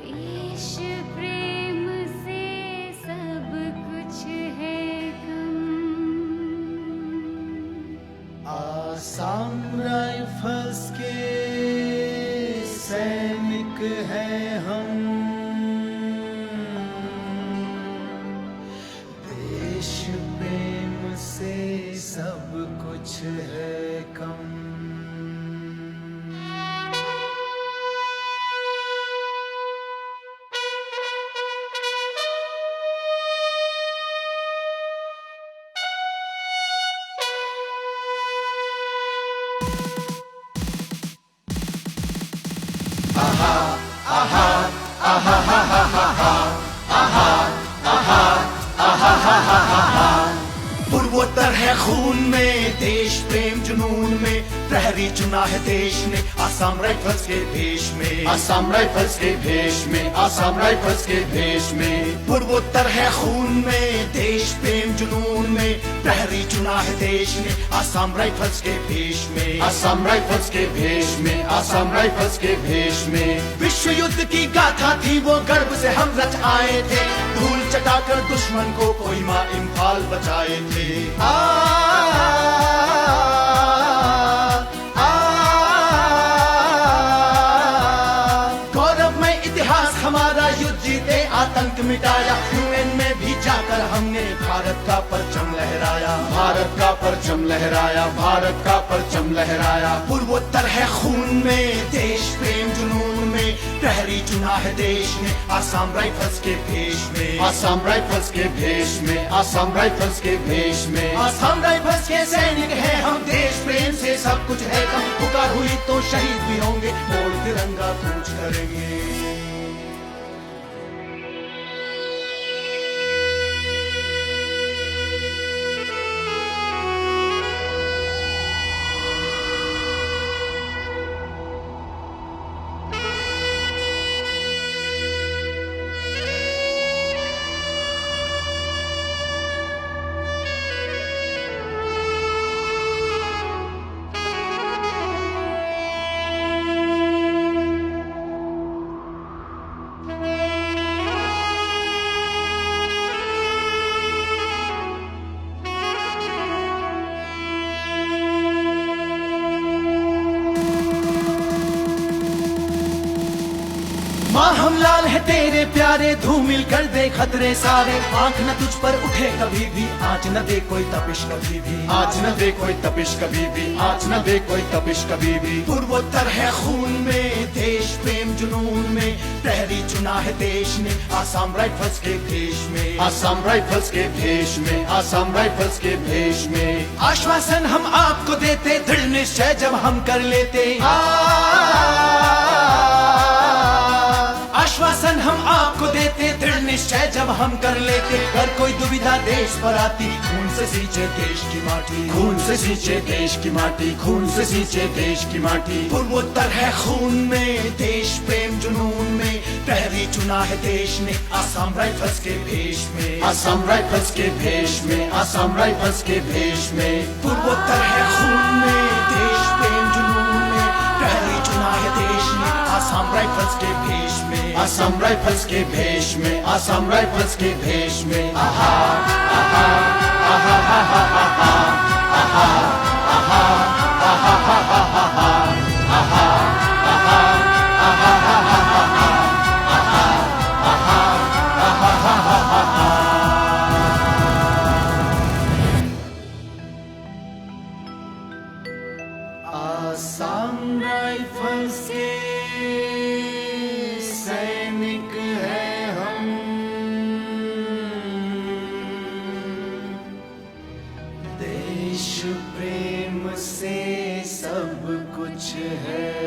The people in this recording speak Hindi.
देश प्रेम से सब कुछ है कम। आसाम राइफल्स के सैनिक हैं हम, देश प्रेम से सब कुछ है कम। पूर्वोत्तर है खून में, देश प्रेम जुनून में, प्रहरी चुना है देश ने आसाम राइफल्स के भेष में, आसाम राइफल्स के भेष में, आसाम राइफल्स के भेष में। पूर्वोत्तर है खून में, देश प्रेम जुनून में, प्रहरी चुना है देश ने आसाम राइफल्स के भेष में, आसाम राइफल्स के भेष में, आसाम राइफल्स के भेष में। विश्व युद्ध की गाथा थी वो, गर्व से हम रच आए थे, धूल चटाकर दुश्मन को कोहिमा इम्फाल बचाए थे। गौरवमय इतिहास हमारा, युद्ध जीते आतंक मिटाया, यूएन में भी जाकर हमने भारत का परचम लहराया, भारत का परचम लहराया, भारत का परचम लहराया। पूर्वोत्तर है खून में, देश प्रेम जुनून में, प्रहरी चुना है देश ने आसाम राइफल्स के भेष में, आसाम राइफल्स के भेष में, आसाम राइफल्स के भेष में। आसाम राइफल्स के सैनिक हैं हम, देश प्रेम से सब कुछ है कम। पुकार हुई तो शहीद भी होंगे, मोड़ तिरंगा कूच करेंगे। माँ हम लाल है तेरे प्यारे, धूमिल कर दे खतरे सारे, आंख न तुझ पर उठे कभी भी, आँच न दे कोई तपिश कभी भी, आँच न दे कोई तपिश कभी भी, आँच न दे कोई तपिश कभी भी। पूर्वोत्तर है खून में, देश प्रेम जुनून में, प्रहरी चुना है देश ने आसाम राइफल्स के भेष में, आसाम राइफल्स के भेष में, आसाम राइफल्स के भेष में। आश्वासन हम आपको देते, दृढ़ निश्चय जब हम कर लेते, आश्वासन हम आपको देते, दृढ़ निश्चय जब हम कर लेते। अगर कोई दुविधा देश पर आती, खून से सींचे देश की माटी, खून से सींचे देश की माटी, खून से सींचे देश की माटी। पूर्वोत्तर है खून में, देश प्रेम जुनून में, प्रहरी चुना है देश ने आसाम राइफल्स के भेष में, आसाम राइफल्स के भेष में, आसाम राइफल्स के भेष में। पूर्वोत्तर है खून में, देश प्रेम जुनून में, प्रहरी चुना है देश ने आसाम राइफल्स के भेष में, आसाम राइफल्स के भेष में, आसाम राइफल्स के भेष में। आहा आहा आहा आहा आहा आहा आहा आहा आहा आहा आसाम राइफल्स के सैनिक हैं हम, देश प्रेम से सब कुछ है